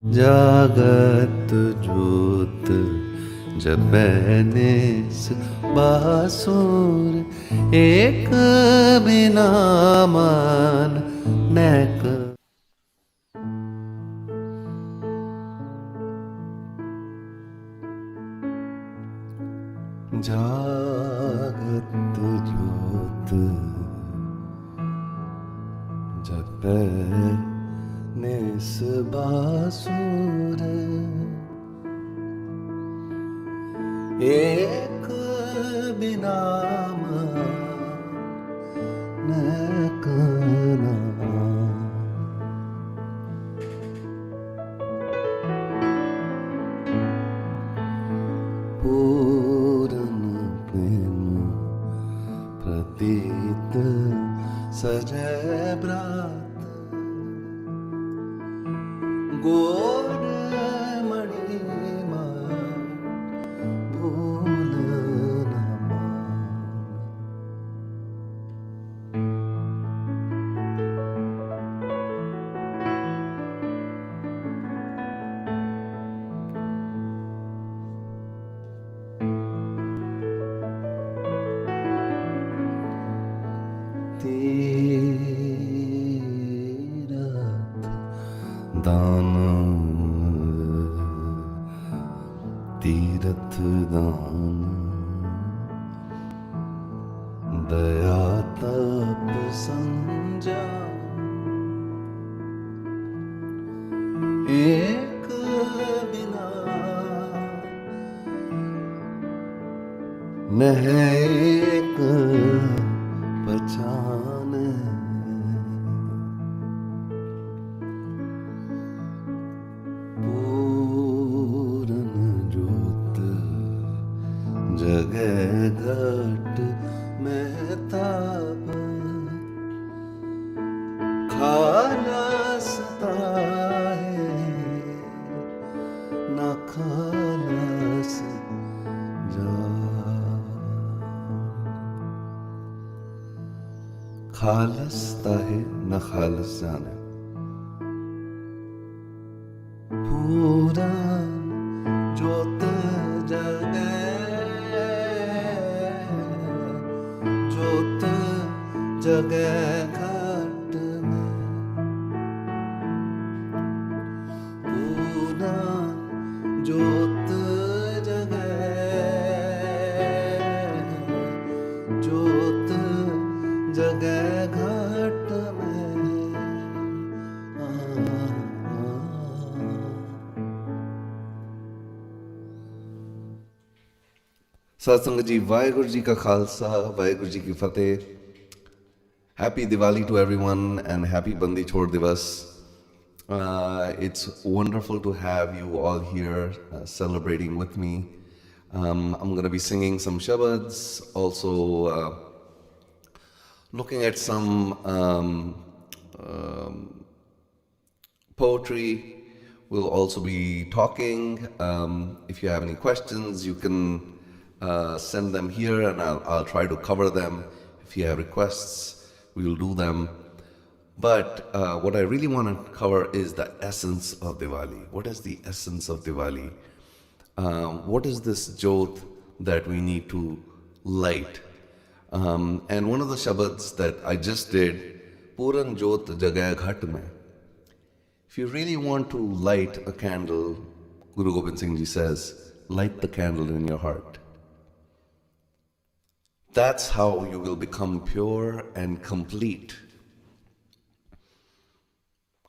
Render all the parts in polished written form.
जागत जोत जपैनिस बासुर एक बिना मान नैक जागत जोत जपैनिस बासुर एक बिना नैक पूरन प्रेम प्रतीत सजय ब्रात गोर मणिमा भूल तीरथ दान तीरथ दान दया तप संजम एक बिना नह एक पहचान पूरन जोत जगह घट महताब खालसता है न खालस खालसता है न खालस जाने पूरन जोत जगह घट में पूरन जोत जगह घट में सत्संग जी वाहेगुरु जी का खालसा वाहेगुरु जी की फतेह. Happy Diwali to everyone and happy Bandi Chhod Divas. It's wonderful to have you all here celebrating with me. I'm going to be singing some shabads, also looking at some poetry. We'll also be talking. If you have any questions, you can send them here and I'll try to cover them. If you have requests, we will do them. But what I really want to cover is the essence of Diwali. What is the essence of Diwali? What is this jyot that we need to light? And one of the shabads that I just did, Puran Jyot Jagay Ghat Mein. If you really want to light a candle, Guru Gobind Singh Ji says, light the candle in your heart. That's how you will become pure and complete.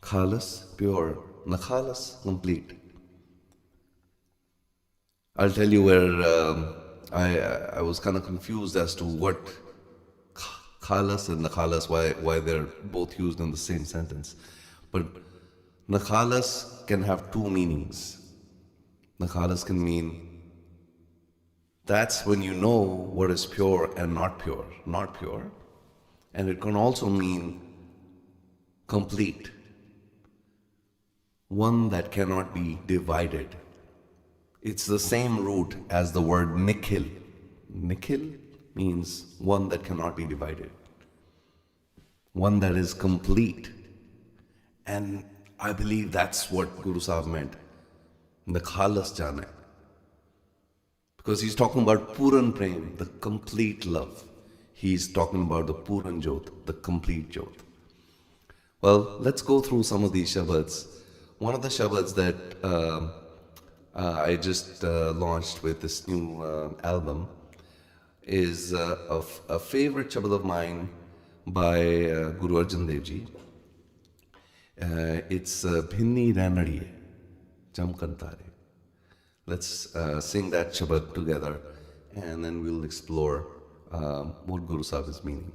Khalas, pure. Nakhalas, complete. I'll tell you where I was kind of confused as to what khalas and nakhalas, why they're both used in the same sentence. But nakhalas can have two meanings. Nakhalas can mean that's when you know what is pure and not pure. And it can also mean complete. One that cannot be divided. It's the same root as the word nikhil. Nikhil means one that cannot be divided. One that is complete. And I believe that's what Guru Sahib meant. The khalas jana. Because he's talking about Puran Prem, the complete love. He's talking about the Puran Jyot, the complete Jyot. Well, let's go through some of these shabads. One of the shabads that I just launched with this new album is a favorite shabad of mine by Guru Arjan Dev Ji. It's Bhinni Rainariye, Chamkan Taare. Let's sing that shabad together, and then we'll explore what Guru Sahib is meaning.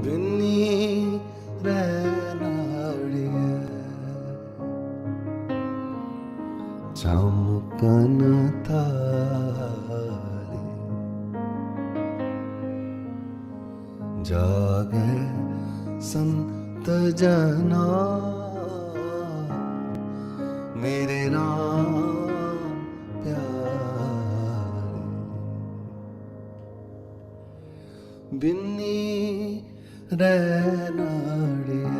Bhinni Rainariye, Chamkan Taare, Jagat Sant Jana, mere raam pyare. Bhinni Rainariye,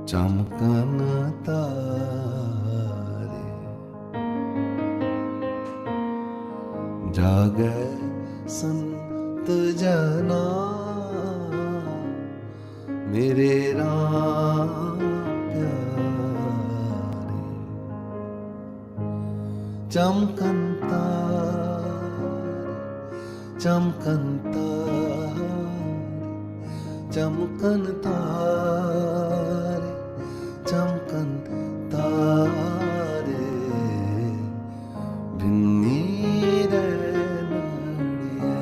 Chamkan Taare, Jagat Sant Jana, mere raam pyare. Chamkan Taare, Chamkan Taare, Chamkan Taare, Chamkan Taare, Bhinni Rainariye,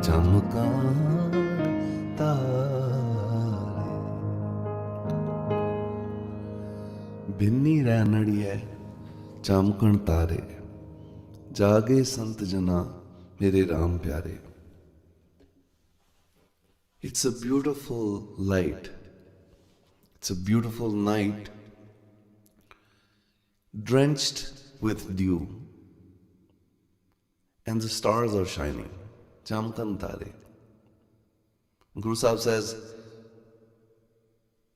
Chamkan Taare. Bhinni Rainariye, Chamkan Taare, Jage Sant Jana, mere Ram Pyare. It's a beautiful light. It's a beautiful night, drenched with dew, and the stars are shining. Chamkan Taare. Guru Sahib says,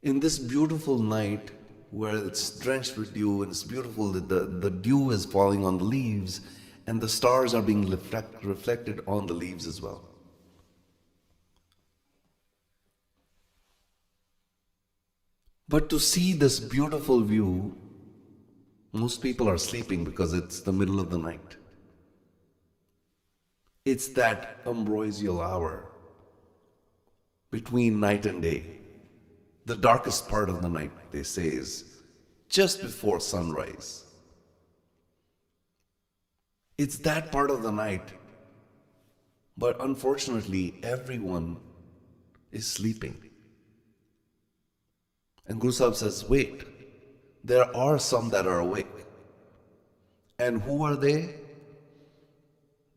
in this beautiful night where it's drenched with dew and it's beautiful, the dew is falling on the leaves, and the stars are being reflected on the leaves as well. But to see this beautiful view, most people are sleeping because it's the middle of the night. It's that ambrosial hour between night and day. The darkest part of the night, they say, is just before sunrise. It's that part of the night, but unfortunately, everyone is sleeping. And Guru Sahib says, wait, there are some that are awake. And who are they?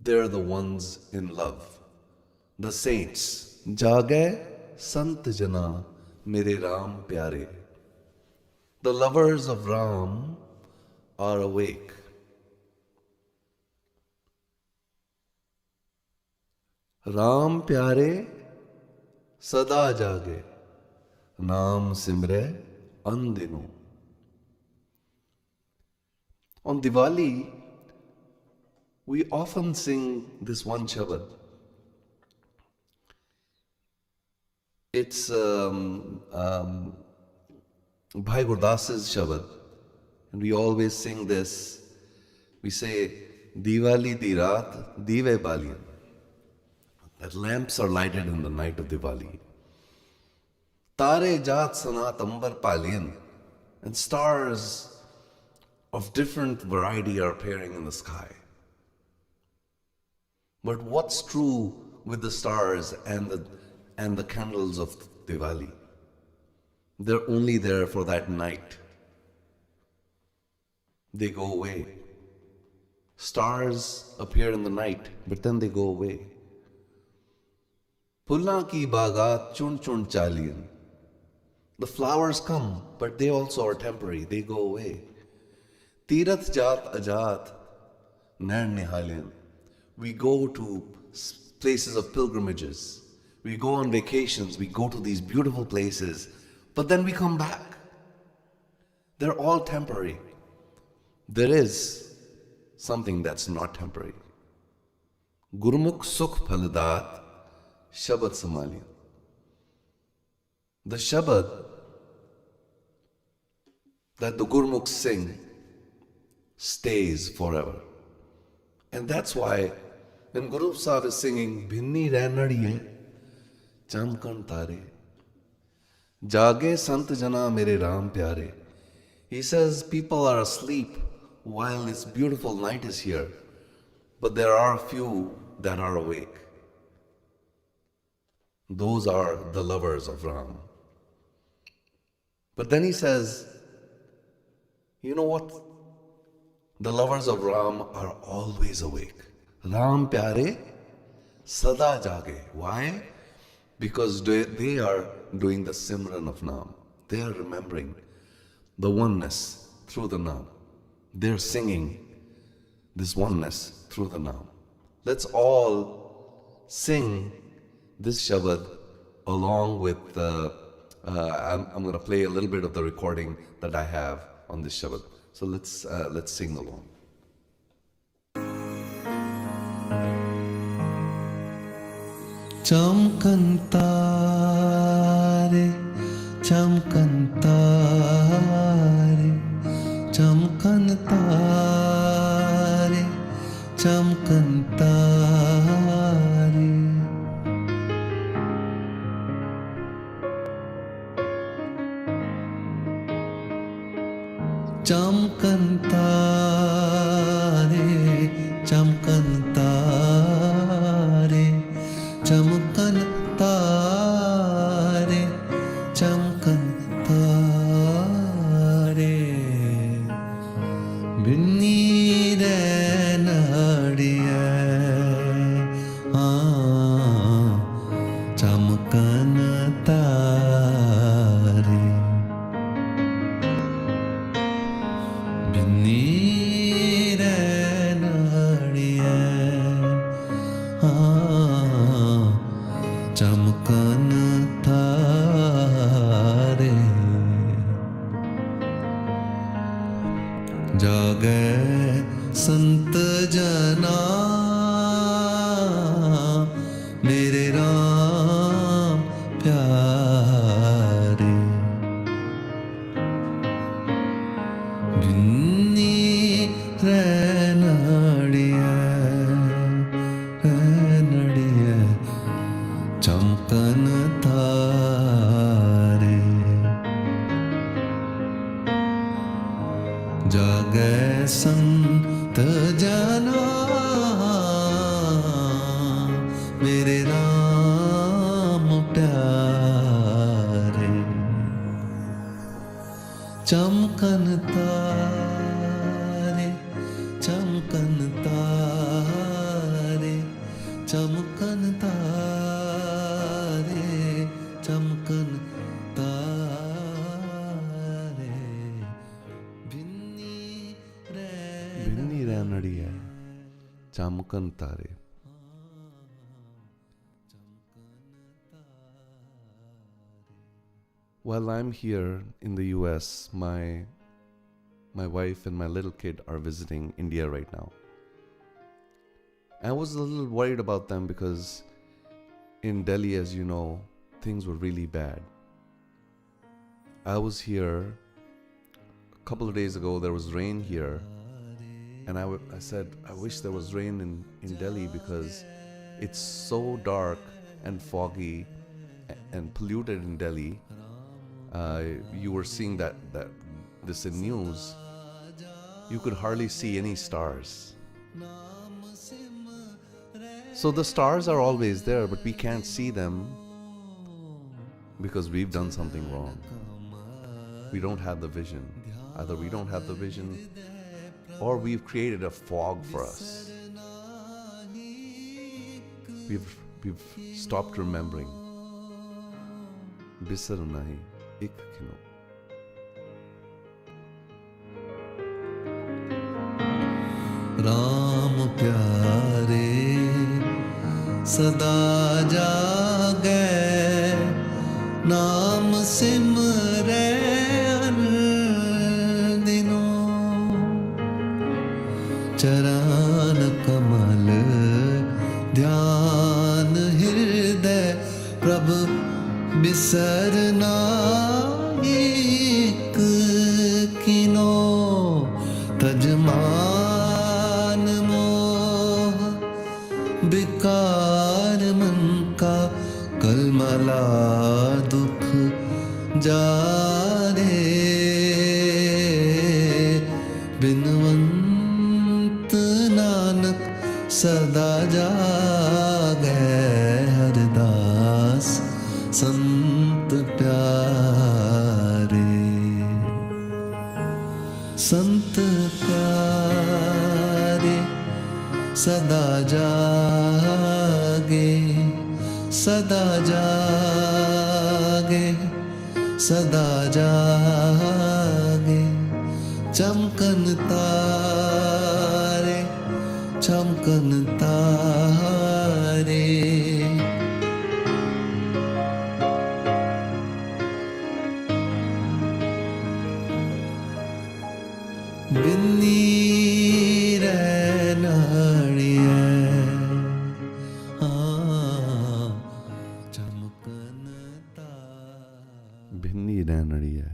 They're the ones in love, the saints. Jage Sant Jana, mere Ram Pyare. The lovers of Ram are awake. Ram Pyare Sada Jage, Naam Simre Andinu. On Diwali, we often sing this one shabad. It's Bhai Gurdas's shabad, and we always sing this. We say, Diwali di raat, Deva Deva. That lamps are lighted in the night of Diwali. Taare jaat sanat ambar paliyan, and stars of different variety are appearing in the sky. But what's true with the stars and the candles of Diwali? They're only there for that night. They go away. Stars appear in the night, but then they go away. Pullan ki bagat chun chun chaliyan. The flowers come, but they also are temporary. They go away. Tirath jat ajat nain nihaliyan. We go to places of pilgrimages. We go on vacations. We go to these beautiful places, but then we come back. They're all temporary. There is something that's not temporary. Gurmukh sukh phaladat shabad samaliyan. The shabad that the Gurmukhs sing stays forever. And that's why when Guru Sahib is singing Bhinni Rainariye, Chamkan Taare, Jage Sant Jana Mere Ram Pyare, he says people are asleep while this beautiful night is here, but there are a few that are awake. Those are the lovers of Ram. But then he says, you know what? The lovers of Ram are always awake. Ram Pyare Sada Jage. Why? Because they are doing the Simran of Naam. They are remembering the oneness through the Naam. They're singing this oneness through the Naam. Let's all sing this shabad along with I'm going to play a little bit of the recording that I have on this shabad. So let's sing along. Chamkan Taare, Chamkan Taare, Chamkan Taare, Chamkan Taare. Chamkan Taare, Chamkan Taare, Chamkan Taare, Chamkan Taare. Bhinni Rainariye, Chamkan Taare. Bhinni Rainariye, Chamkan Taare. Jagat Sant Jana Mere Ram Pyare. Bhinni Rainariye, Rainariye, Chamkan Taare. Jagat Sant Jana Mere Ram Pyare. Chamkan Taare, Chamkan Taare, Chamkan Taare, Chamkan Taare. Bhinni Rainariye, Chamkan Taare. While I'm here in the US, my wife and my little kid are visiting India right now. I was a little worried about them because in Delhi, as you know, things were really bad. I was here a couple of days ago, there was rain here, and I said, I wish there was rain in Delhi because it's so dark and foggy and polluted in Delhi. You were seeing this in news. You could hardly see any stars. So the stars are always there, but we can't see them because we've done something wrong. We don't have the vision. Either we don't have the vision or we've created a fog for us. We've stopped remembering. Bisar nahi ik khino. Ram प्यारे सदा जागे नाम सिमरे दिनों चरण कमल ध्यान हृदय प्रभु बिसरना एक किनो तजमान मोह विकार मन का कलमला दुख जारे बिनवंत नानक सदा जागे हरदास संत प्यारे संत प्यारे सदा जागे सदा जागे सदा जागे चमकन तारे चमकन तारे बिन्नी रैनाड़िये चमकन तारे भिन्नी रैनड़िये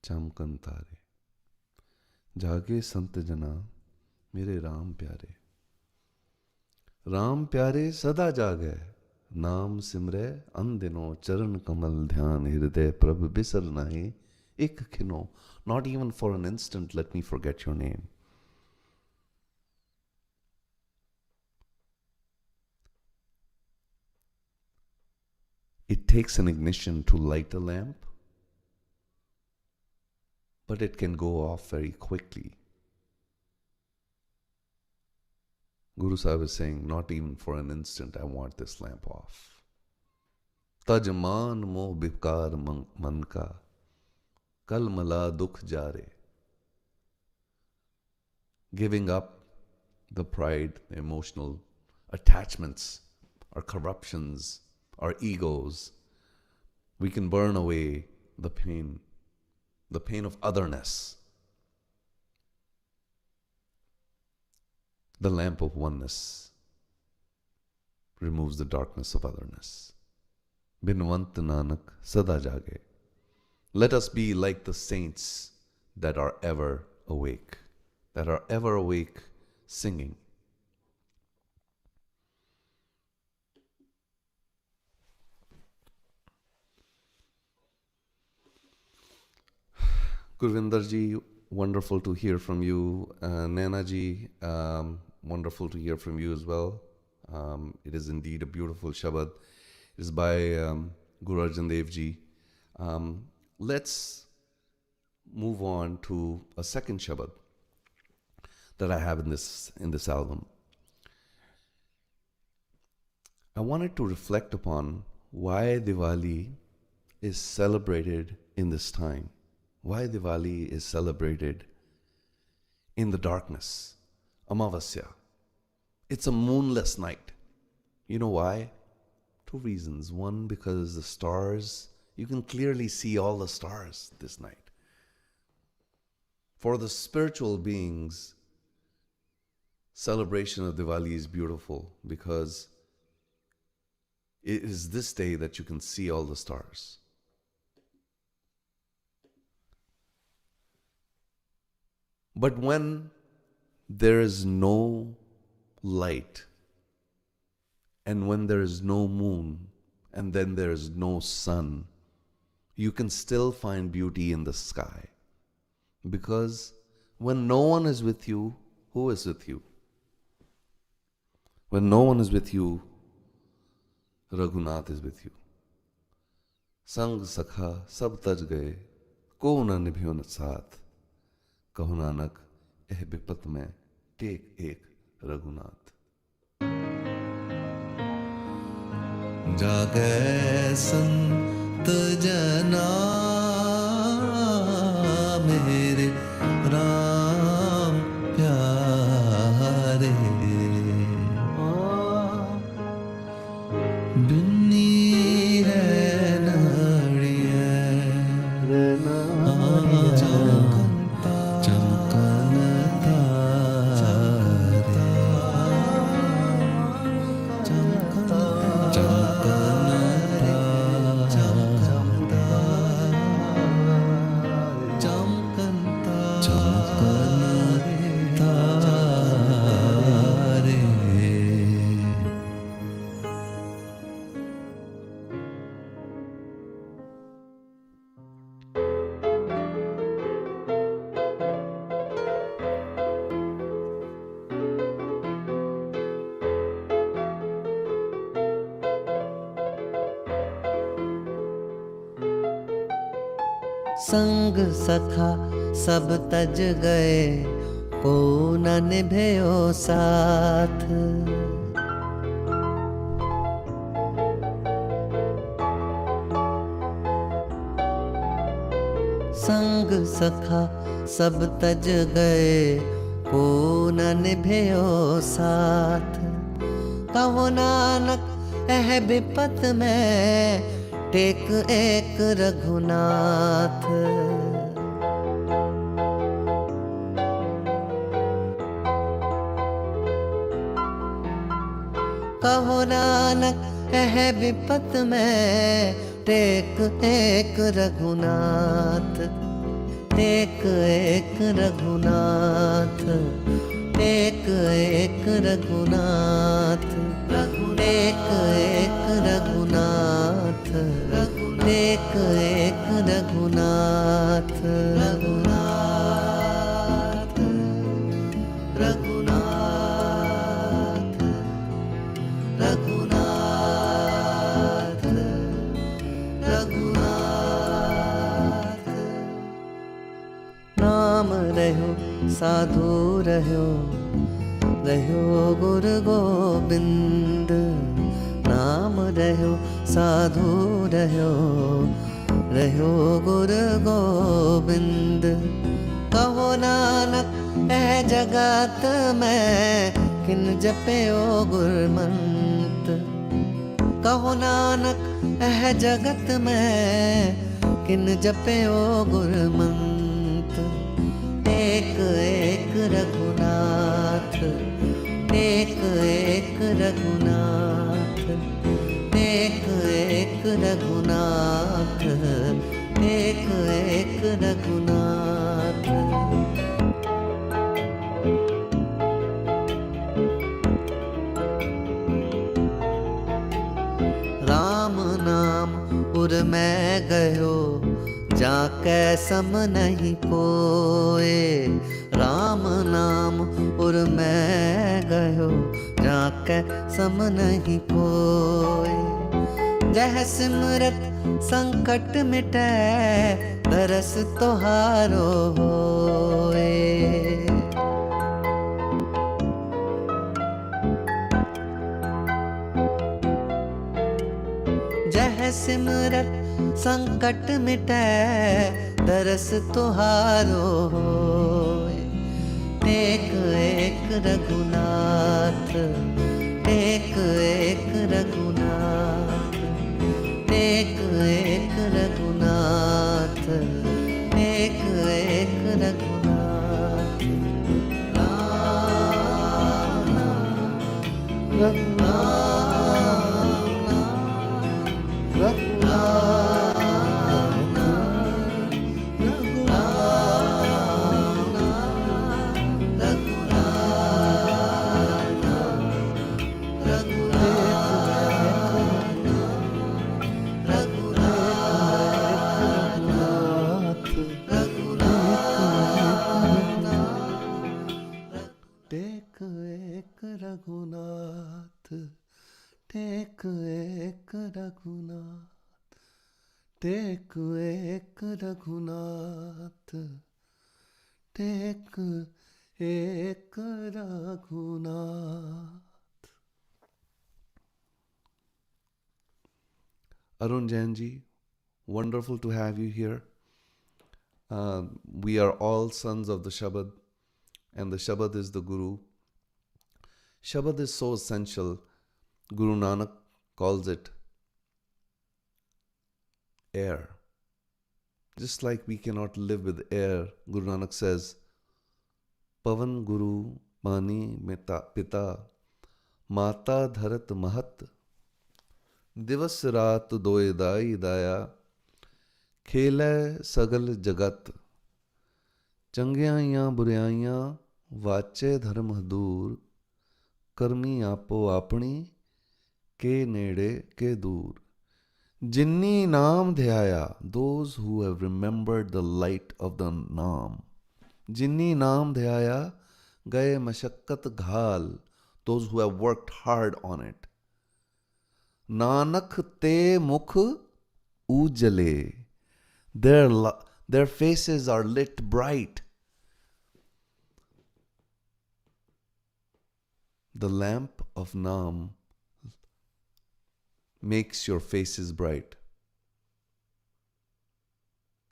चमकन तारे जागे संत जना मेरे राम प्यारे सदा जागे नाम सिमरे अन दिनों चरण कमल ध्यान हृदय प्रभु बिसर नाहि एक खिनो. Not even for an instant let me forget your name. It takes an ignition to light a lamp, but it can go off very quickly. Guru Sahib is saying, not even for an instant I want this lamp off. Tajman moh bikar man ka kal mala dukh jare. Giving up the pride, the emotional attachments, our corruptions, our egos, we can burn away the pain of otherness. The lamp of oneness removes the darkness of otherness. Binwant Nanak sada jage. Let us be like the saints that are ever awake, singing. Gurvinder ji, wonderful to hear from you. Naina ji, wonderful to hear from you as well. It is indeed a beautiful shabad. It is by Guru Arjan Dev ji. Let's move on to a second shabad that I have in this album. I wanted to reflect upon why Diwali is celebrated in this time. Why Diwali is celebrated in the darkness, Amavasya. It's a moonless night. You know why? Two reasons. One, because the stars, you can clearly see all the stars this night. For the spiritual beings, celebration of Diwali is beautiful because it is this day that you can see all the stars. But when there is no light, and when there is no moon, and then there is no sun, you can still find beauty in the sky. Because when no one is with you, who is with you? When no one is with you, Raghunath is with you. संग सखा सब तज गए, को न निभियो न साथ, कहो नानक एह विपत में टेक एक रघुनाथ। जागे संत जना मेरे राम प्यारे, बिन्नी रैनारिये चमकन तारे, संग सखा सब तज गए, को न निभयो साथ, संग सखा सब तज गए, को न निभयो साथ, कहो नानक एह विपत में टेक एक रघुनाथ। कहो नानक एह विपत में टेक एक रघुनाथ, टेक एक रघुनाथ, टेक एक रघुनाथ, टेक एक रघुनाथ, टेक एक रघुनाथ, रघुनाथ, रघुनाथ, रघुनाथ, रघुनाथ। नाम रहो साधु रहो, रहो गुरु गोबिंद, नाम रहो साधु रहो, रहो गुरु गोबिंद। कहो नानक एह जगत में किन जपयो गुरमंत, कहो नानक एह जगत में किन जपयो गुरमंत। टेक एक रघुनाथ, टेक एक रघुनाथ, टेक एक रघुनाथ, टेक एक रघुनाथ। राम नाम उर मैं गयो, जाके सम नहीं कोए, राम नाम उर मैं गयो, जाके सम नहीं कोए। जह सिमरत संकट मिटै, दरस तोहारो होए। जह सिमरत संकट मिटै, दरस तोहारो होए। टेक एक रघुनाथ, टेक एक रघुनाथ, टेक एक रघुनाथ, टेक एक रघुनाथ। राम रघुनाथ, रघुनाथ टेक एक रघुनाथ टेक एक Raghunath. Arun Jainji, wonderful to have you here. We are all sons of the Shabad, and the Shabad is the Guru. Shabad is so essential. Guru Nanak calls it air. Just like we cannot live with air, Guru Nanak says, Pavan Guru Pani Mita Pita Mata Dharat Mahat Divas Raat Doe Dai Daya Khele Sagal Jagat Changyaiyan Buraiyan Vache Dharm Dur Karmi Apo Apni Ke Nede Ke Dur. Jinni Naam Dhyaya, those who have remembered the light of the Naam. Jinni Naam Dhyaya, Gaye Mashakkat Ghal, those who have worked hard on it. Nanak Te Mukh Ujale, their faces are lit bright. The lamp of Naam makes your faces bright.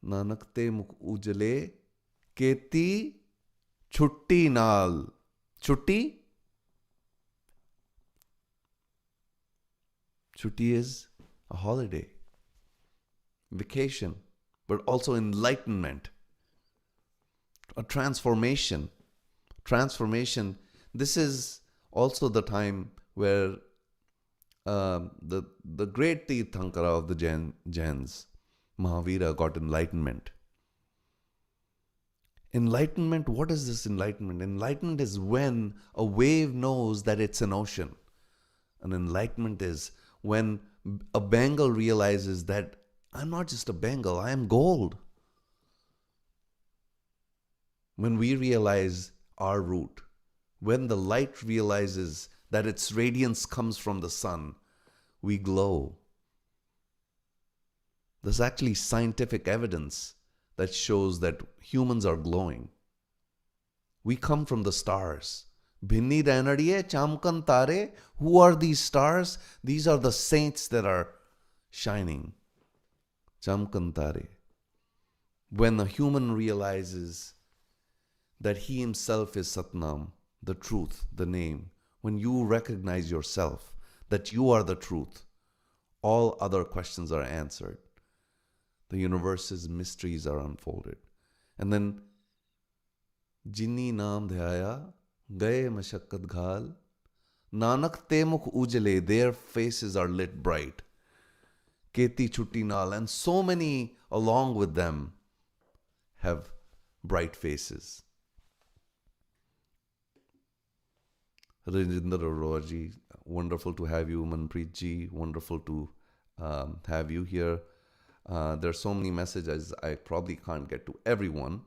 Nanak te mukh ujale keti chutti naal. Chutti? Chutti is a holiday, vacation, but also enlightenment, a transformation. Transformation. This is also the time where the great Tirthankara of the Jains, Mahavira, got enlightenment. Enlightenment, what is this enlightenment? Enlightenment is when a wave knows that it's an ocean. And enlightenment is when a Bengal realizes that I'm not just a Bengal, I am gold. When we realize our root, when the light realizes that its radiance comes from the sun, we glow. There's actually scientific evidence that shows that humans are glowing. We come from the stars. Bhinni Rainariye, Chamkan Taare. Who are these stars? These are the saints that are shining. Chamkan Taare. When a human realizes that he himself is Satnam, the truth, the name, when you recognize yourself, that you are the truth, all other questions are answered. The universe's mysteries are unfolded. And then, Jinni Naam Dhyaya, Gaye Mashakkat Ghal, Nanak Te Mukh Ujale, their faces are lit bright. Keti Chutti Naal, and so many along with them have bright faces. Rajinder Arora ji, wonderful to have you. Manpreet ji, wonderful to have you here. There are so many messages, I probably can't get to everyone,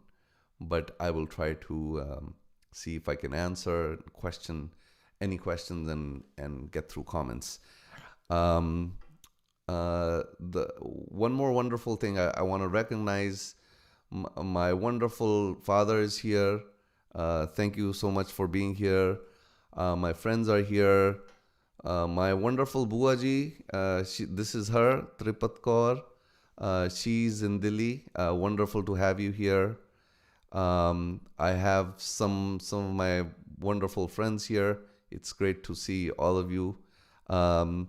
but I will try to see if I can answer any questions and get through comments. The one more wonderful thing, I want to recognize my wonderful father is here. Thank you so much for being here. My friends are here. My wonderful Buaji, this is her, Tripat Kaur. She's in Delhi. Wonderful to have you here. I have some of my wonderful friends here. It's great to see all of you. The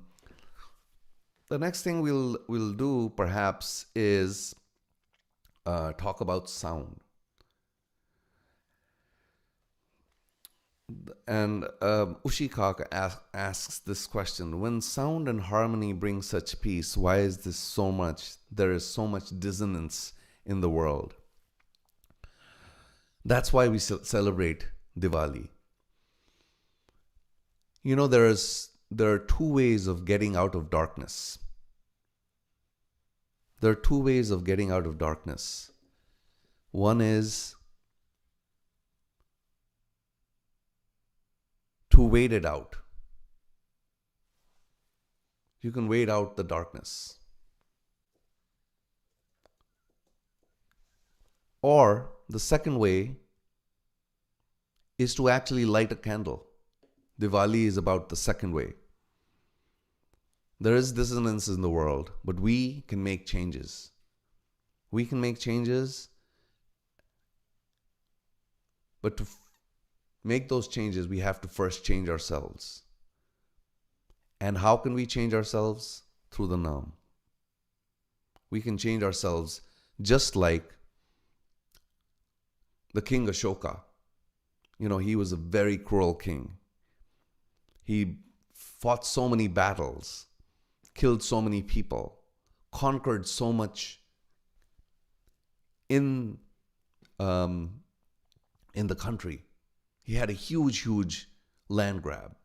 next thing we'll do perhaps is talk about sound. And Ushikak asks this question: when sound and harmony bring such peace, why is there is so much dissonance in the world? That's why we celebrate Diwali. You know, there are two ways of getting out of darkness. There are two ways of getting out of darkness. One is to wait it out. You can wait out the darkness. Or the second way is to actually light a candle. Diwali is about the second way. There is dissonance in the world, but we can make changes. We can make changes, but to make those changes, we have to first change ourselves. And how can we change ourselves? Through the Naam. We can change ourselves just like the King Ashoka. He was a very cruel king. He fought so many battles, killed so many people, conquered so much in the country. He had a huge land grab.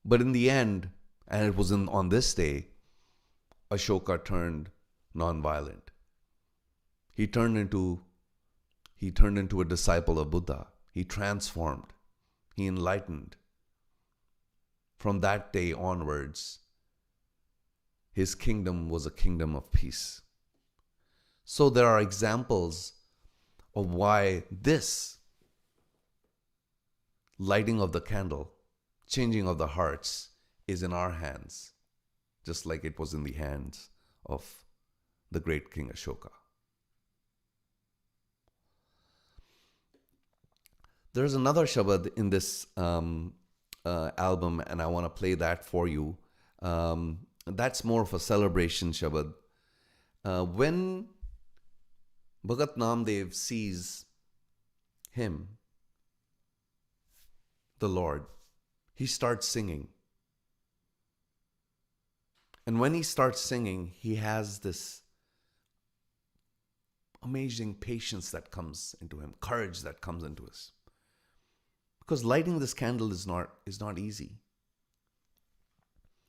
But in the end, and it was on this day, Ashoka turned non-violent. He turned into a disciple of Buddha. He transformed. He enlightened. From that day onwards, his kingdom was a kingdom of peace. So there are examples of why this lighting of the candle, changing of the hearts, is in our hands, just like it was in the hands of the great King Ashoka. There's another shabad in this album, and I want to play that for you. That's more of a celebration shabad. When Bhagat Namdev sees him, the Lord, he starts singing. And when he starts singing, he has this amazing patience that comes into him, courage that comes into us. Because lighting this candle is not easy.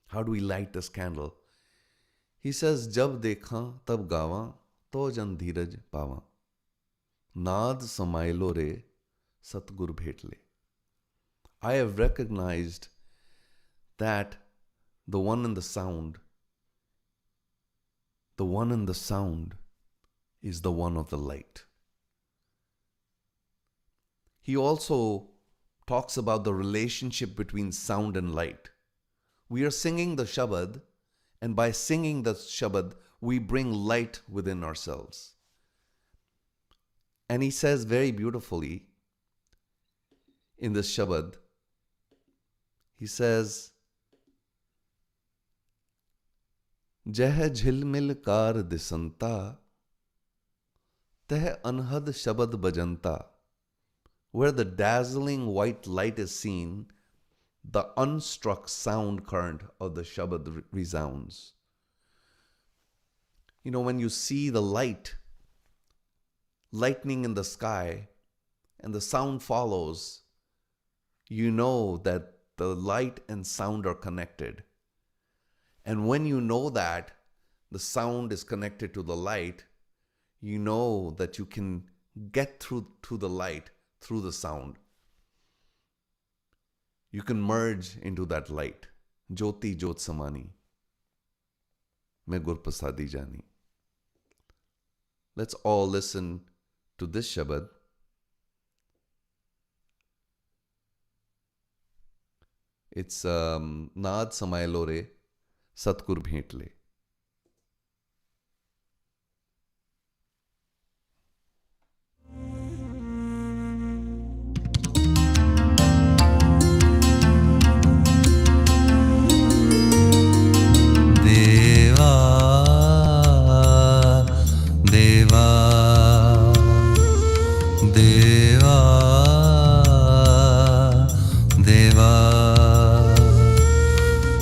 How do we light this candle? He says, "Jab dekha tab gawa, to jan dheeraj pawa. Naad Samayelo Re, Satgur Bhetle." I have recognized that the one in the sound is the one of the light. He also talks about the relationship between sound and light. We are singing the shabad, and by singing the shabad, we bring light within ourselves. And he says very beautifully in this shabad, he says, "Jeh jhilmil kar disanta, teh anhad shabad bajanta." Where the dazzling white light is seen, the unstruck sound current of the shabad resounds. When you see the light lightning in the sky and the sound follows, you know that the light and sound are connected. And when you know that the sound is connected to the light, you know that you can get through to the light through the sound. You can merge into that light. Jyoti jyot samani, main gur pasadi jani. Let's all listen to this shabad. It's Naad Samayelo Re, Satgur Bhetle.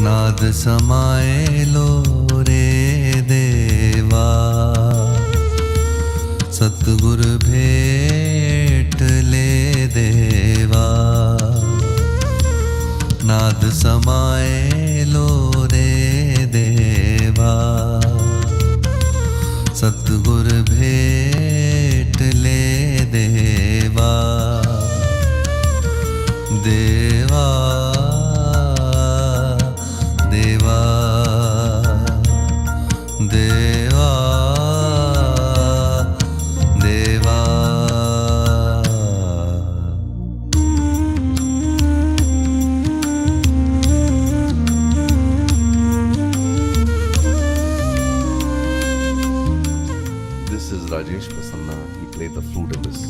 Naad Samayelo Deva Deva. This is Rajesh Prasanna. He played the flute in this.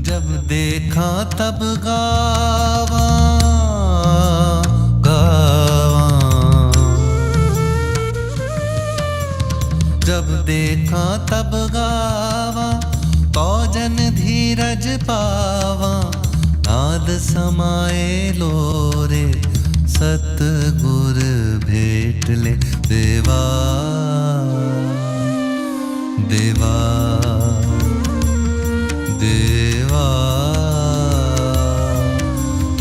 जब देखा तब गावा गावा, जब देखा तब गावा, तो जन धीरज पावा, नाद समायेलो रे, सतगुर भेटले देवा देवा देवा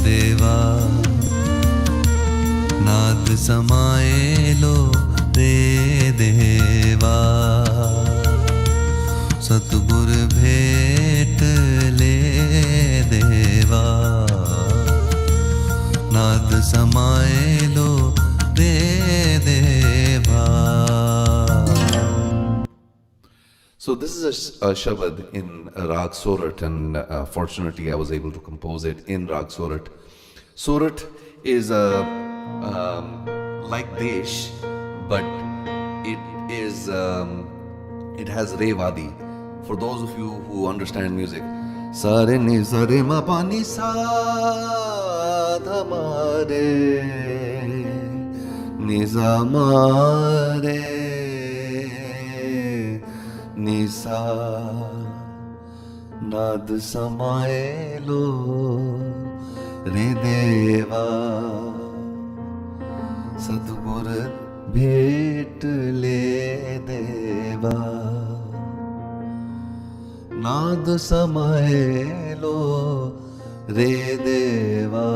देवा, नाद समायेलो रे देवा, सतगुर भेट ले देवा, नाद समायेलो रे देवा. So this is a shabad in Rag Sorat, and fortunately I was able to compose it in Rag Sorat. Sorat is like Desh, but it has Revadi. For those of you who understand music, sa re ni sa re ma pa ni sa dha ma re ni sa ma re निसा, नाद समायेलो रे देवा, सतगुर भेट ले देवा, नाद समायेलो रे देवा,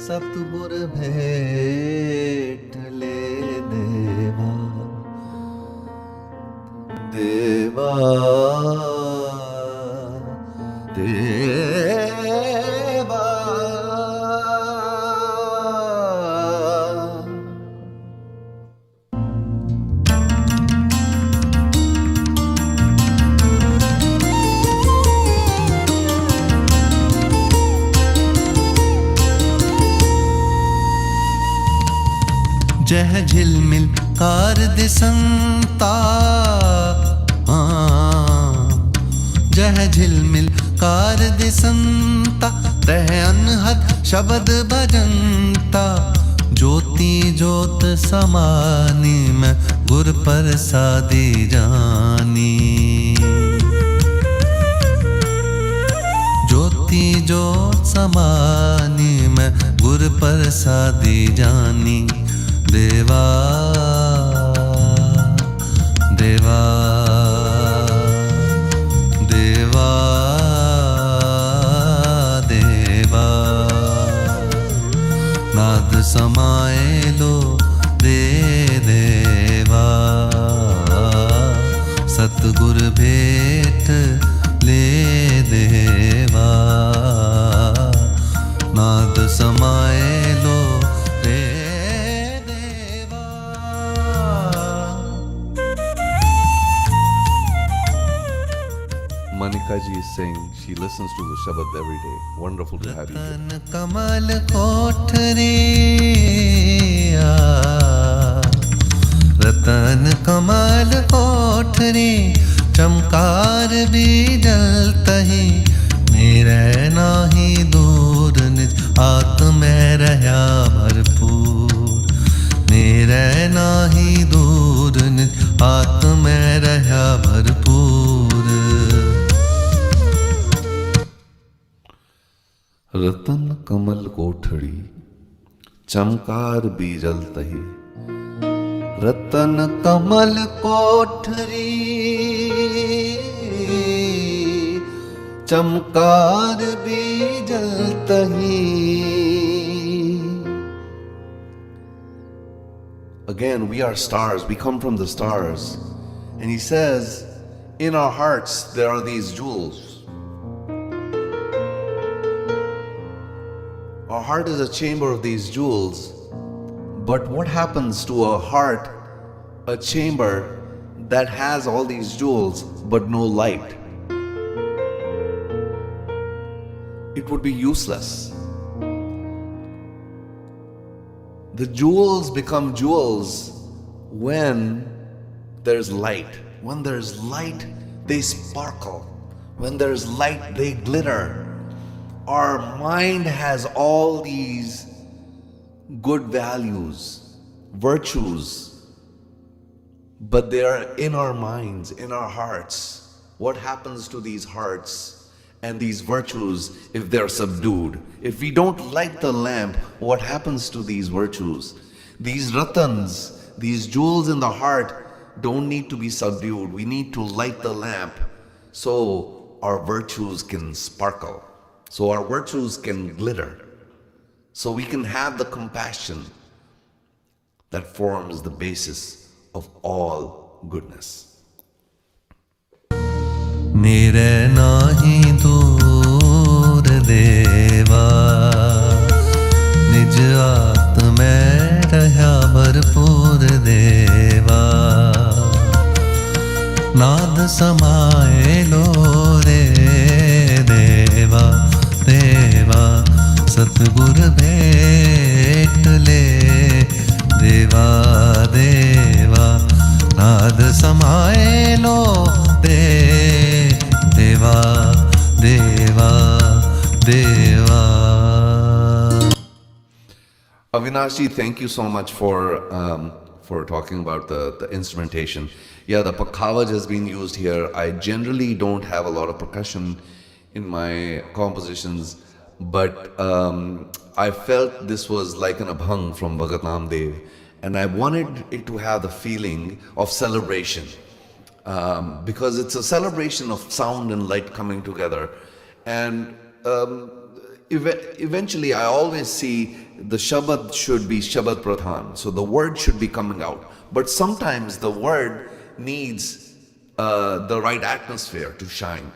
सतगुर भेट ले देवा. Deva Deva. जह झिलमिल कार दिसंता, जह झिलमिल कार दिसंता, तह अनहद शबद भजंता, ज्योति ज्योत समानी, मैं गुर प्रसादी जानी, ज्योति ज्योत समानी, मैं गुर प्रसादी जानी. देवा देवा देवा देवा, नाद समायेलो रे देवा, सतगुर भेट ले देवा, नाद समायेलो रे देवा. Manika ji is saying she listens to the Shabad every day. Wonderful to have you here. रतन कमल कोठरी, रतन कमल कोठरी, चमकार भी जलतही, मेरे नाही दूर निज आत्म में रहा भरपूर, मेरे नाही दूर निज आत्म में रहा भरपूर. रतन कमल कोठड़ी चमकार बीजल तही, रतन कमल कोठरी, चमकार बीजल तही. Again, we are stars. We come from the stars. And he says, in our hearts, there are these jewels. Our heart is a chamber of these jewels. But what happens to a heart a chamber that has all these jewels but no light, it would be useless. The jewels become jewels when there's light. When there's light, they sparkle. When there's light, they glitter. Our mind has all these good values, virtues, but they are in our minds, in our hearts. What happens to these hearts and these virtues if they're subdued? If we don't light the lamp, what happens to these virtues? These ratans, these jewels in the heart, don't need to be subdued. We need to light the lamp so our virtues can sparkle, so our virtues can glitter, so we can have the compassion that forms the basis of all goodness. Nire nahi dur deva, nij aat mein rahya bharpur deva. Naad Samayelo Re Deva Deva, Satgur Bhetle Deva Deva. Naad Samayelo Re Deva Deva Deva. Avinashi, thank you so much for talking about the instrumentation. Yeah, the pakhavaj has been used here. I generally don't have a lot of percussion in my compositions, but I felt this was like an abhang from Bhagat Namdev, and I wanted it to have the feeling of celebration, because it's a celebration of sound and light coming together. And eventually I always see the shabad should be shabad pradhan, so the word should be coming out. But sometimes the word needs the right atmosphere to shine.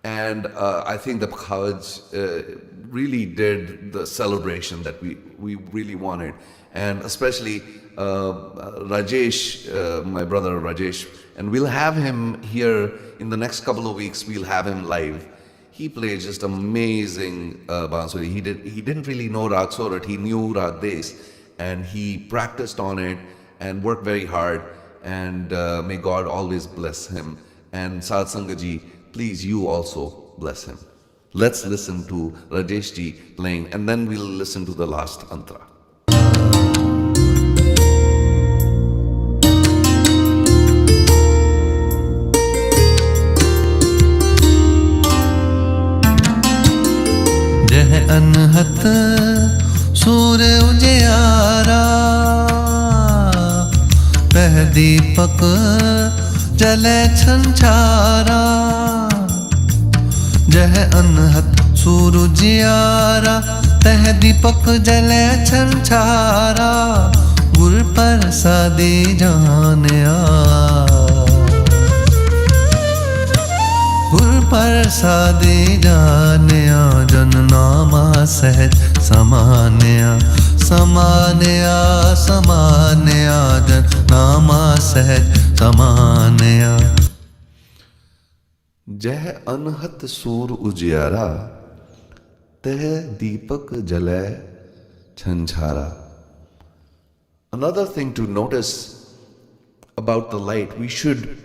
And I think the pakhavaj really did the celebration that we really wanted. And especially Rajesh, my brother Rajesh, and we'll have him here in the next couple of weeks. We'll have him live. He plays just amazing bansuri. He didn't really know Rag Sorat. He knew Rag Des, and he practiced on it and worked very hard. And may God always bless him. And Sad Sangaji, please you also bless him. Let's listen to Rajesh ji playing, and then we'll listen to the last antra. Anahat सूर उजियारा, पह दीपक जले छंछारा। जह अनहत सूर उजियारा, तह दीपक जले छंछारा। गुर प्रसादी जानिया, गुर प्रसादी जानिया। जन नामा सहज समान्या, समान्या समान्या। जन नामा सहज समान्या। जह अनहत सूर उजियारा, तह दीपक जले छंछारा. Another thing to notice about the light, we should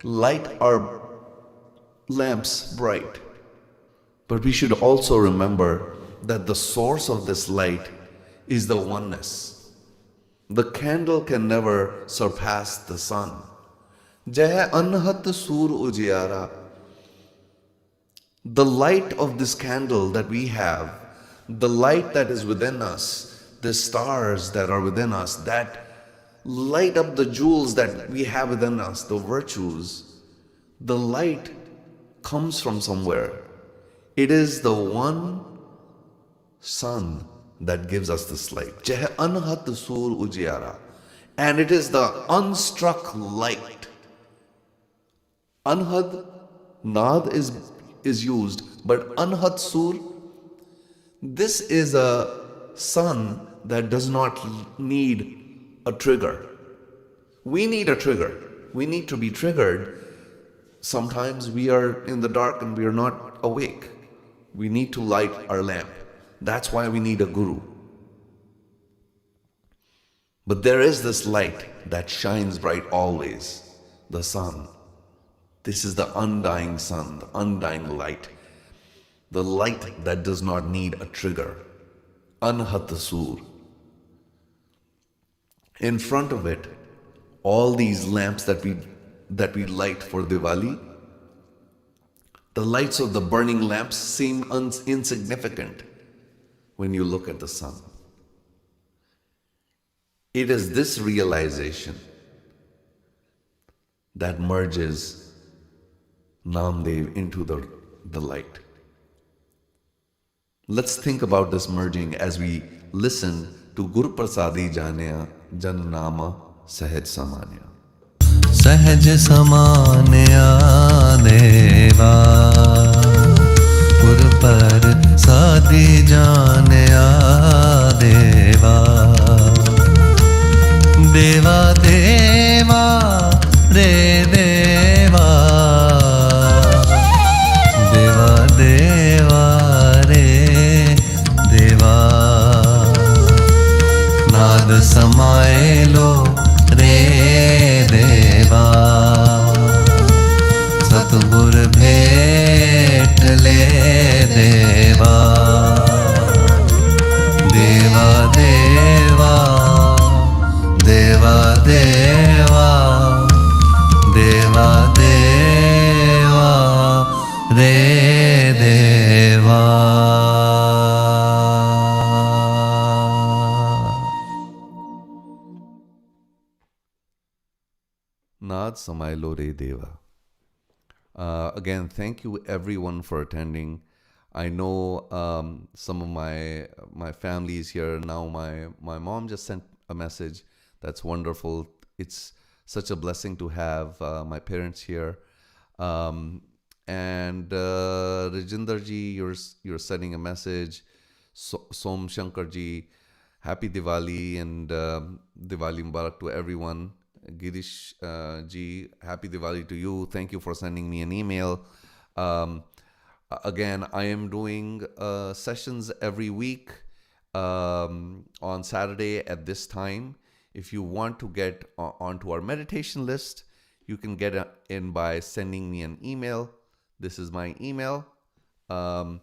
light our lamps bright. But we should also remember that the source of this light is the oneness. The candle can never surpass the sun. Jai anhat sur ujiyara. The light of this candle that we have, the light that is within us, the stars that are within us, that light up the jewels that we have within us, the virtues, the light comes from somewhere. It is the one sun that gives us this light. Jai anhat sur ujiyara. And it is the unstruck light. Anhad, naad is used, but anhat sur, this is a sun that does not need a trigger. We need a trigger. We need to be triggered. Sometimes we are in the dark and we are not awake. We need to light our lamp. That's why we need a guru. But there is this light that shines bright always, the sun. This is the undying sun, the undying light. The light that does not need a trigger. Anhat Sur. In front of it, all these lamps that we light for Diwali, the lights of the burning lamps seem insignificant when you look at the sun. It is this realization that merges Namdev into the light. Let's think about this merging as we listen to Guru Prasadi Janaya Jan Nama Sahaj Samanya. सहज समान्या देवा गुर पर सादी जान्या देवा देवा देवा रे देवा देवा देवा रे देवा नाद समायलो रे देवा सतगुर भेटले देवा देवा देवा देवा देवा देवा देवा रे देवा Naad Samayelo Re Deva. Again, thank you everyone for attending. I know some of my family is here now. My mom just sent a message. That's wonderful. It's such a blessing to have my parents here. And Rajinder ji, you're sending a message. Som Shankar ji, Happy Diwali and Diwali Mubarak to everyone. Girish ji, Happy Diwali to you. Thank you for sending me an email. Again, I am doing sessions every week on Saturday at this time. If you want to get onto our meditation list, you can get in by sending me an email. This is my email. The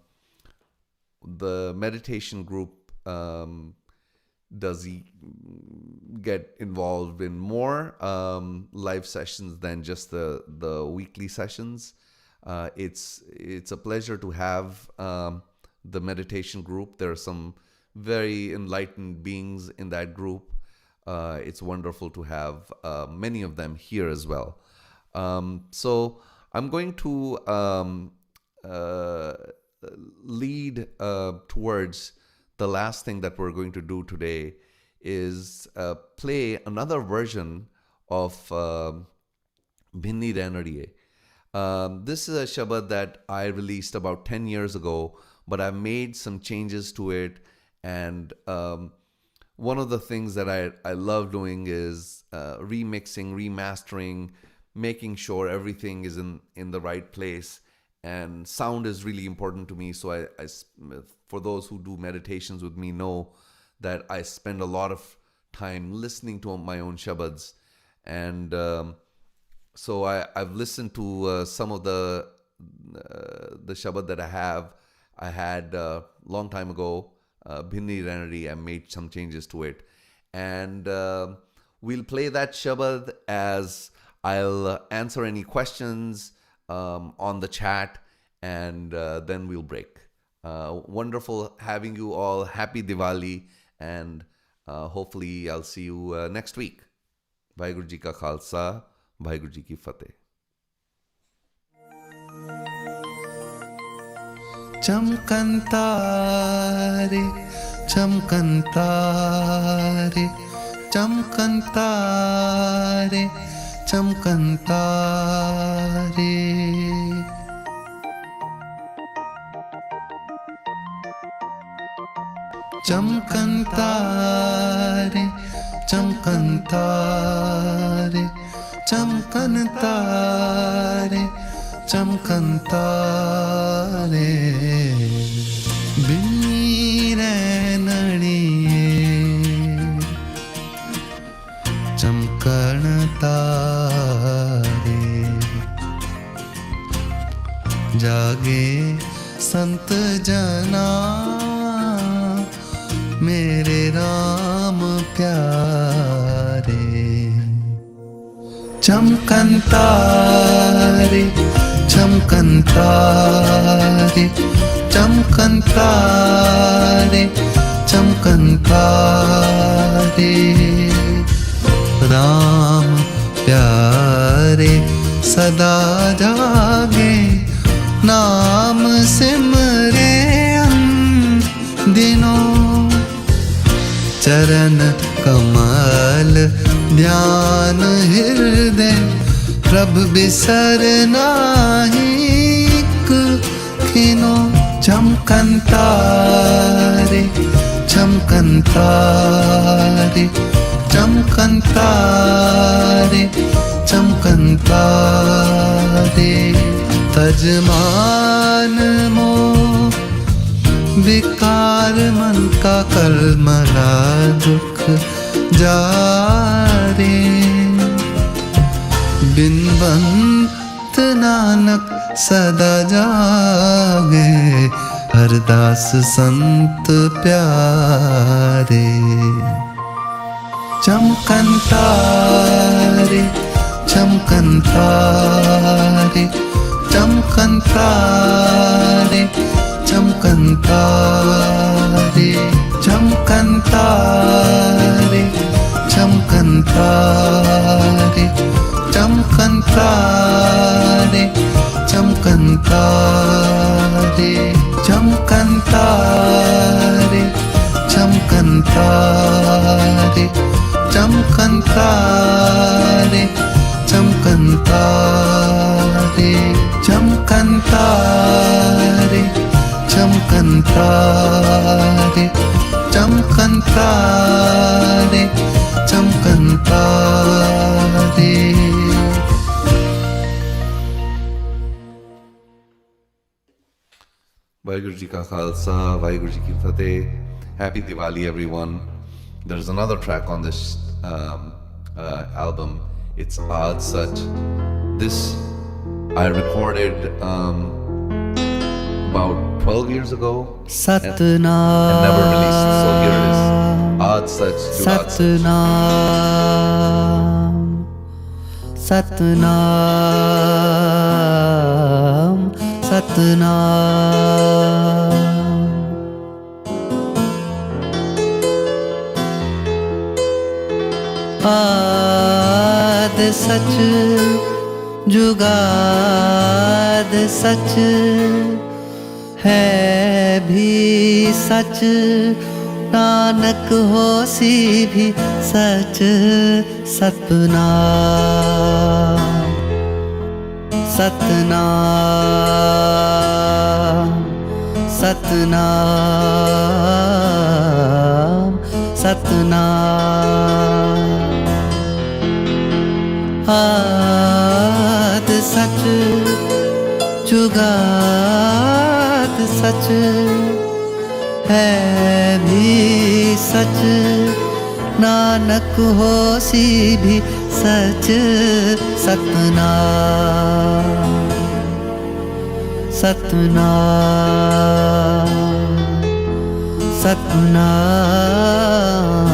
meditation group does get involved in more live sessions than just the weekly sessions. It's a pleasure to have the meditation group. There are some very enlightened beings in that group. It's wonderful to have many of them here as well. So I'm going to lead towards the last thing that we're going to do today is play another version of Bhinni Rainariye. This is a shabad that I released about 10 years ago, but I've made some changes to it. And one of the things that I love doing is remixing, remastering, making sure everything is in the right place. And sound is really important to me. So I for those who do meditations with me know that I spend a lot of time listening to my own shabads. And so I've listened to some of the shabad that I had a long time ago, Bhinni Rainariye. I made some changes to it. And we'll play that shabad as I'll answer any questions on the chat, and then we'll break. Wonderful having you all. Happy Diwali, and hopefully I'll see you next week. Vaheguru Ji Ka Khalsa, Vaheguru Ji Ki Fateh. Chamkan Taare, Chamkan Taare, Chamkan Taare, Chamkan Taare. Chamkan Taare, चमकन तारे चमकन तारे चमकन तारे बिन्नी रैनड़िए चमकन तारे जागे संत जना मेरे राम प्यारे चमकन तारे चमकन तारे चमकन तारे चमकन तारे राम प्यारे सदा जागे नाम सिमरे दिनों चरण कमल ध्यान हृदय प्रभु बिसर नाहिक खिनो चमकन तारे चमकन तारे चमकन तारे चमकन तारे तजमान मो विकार मन का कलमला दुख जारे बिनवंत नानक सदा जागे हरदास संत प्यारे चमकन तारे चमकन तारे चमकन तारे चमकन तारे चमकन तारे चमकन तारे चमकन तारे चमकन तारे चमकन तारे चमकन तारे चमकन तारे चमकन तारे चमकन तारे चमकन तारे चमकन तारे चमकन तारे Vaheguru Ji Ka Khalsa, Vaheguru Ji Ki Fateh. Happy Diwali, everyone. There's another track on this album. It's Aad Sach. This I recorded about 12 years ago and never released. So here it is. Aad Sach. Satnam Satnam Satnam Aad Sach जुगाद सच है भी सच नानक होसी भी सच सतनाम सतनाम सतनाम सतनाम आद सच जुगाद सच है भी सच नानक होसी भी सच सतनाम सतनाम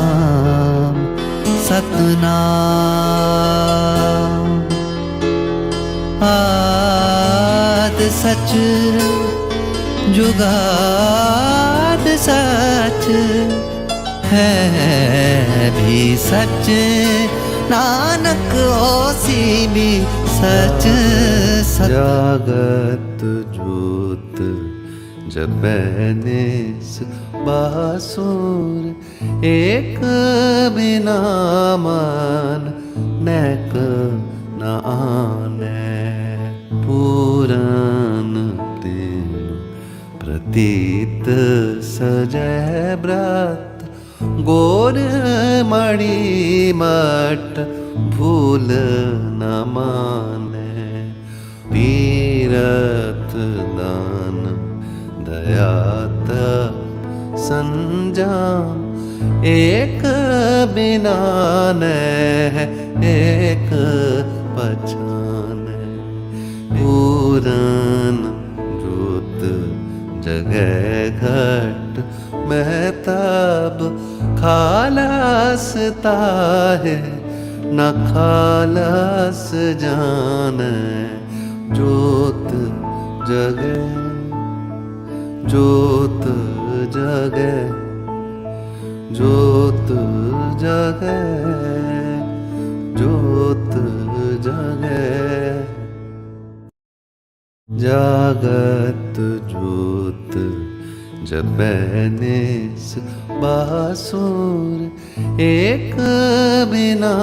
सतनाम सतनाम आद सच जुगाद सच है भी सच नानक होसी भी सच जागत जोत जपैनिस बासुर एक बिना मान नैक न आने पूरन तेन प्रतीत सजय व्रत गोर मणि मट भूल न माने तीरथ दान दया तप संजाम एक बिना है एक पहचाने पूरन जोत जगह घट महताब खालसता है न खालस जाने जोत जगे जोत जगे जोत जगे जोत जगे जागत जोत जपैनिस बासुर एक बिना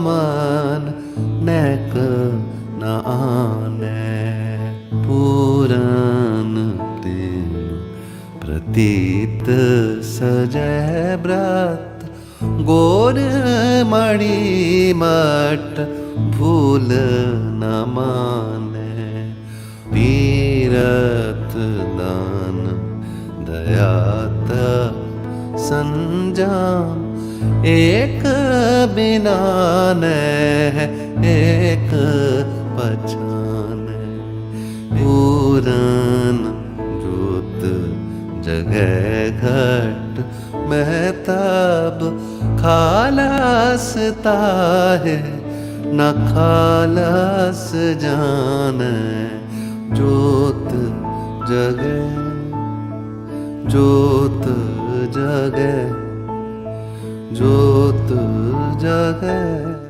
मान नैक न आने पूरन दिन प्रतीत सजय व्रत गोर मणि मट भूल न माने तीरथ दान दया तप संजाम एक बिना है एक पहचाने पूरन जोत जगह घट महताब खालसता है न खालस जाने जोत जगे जोत जगे जोत जगे।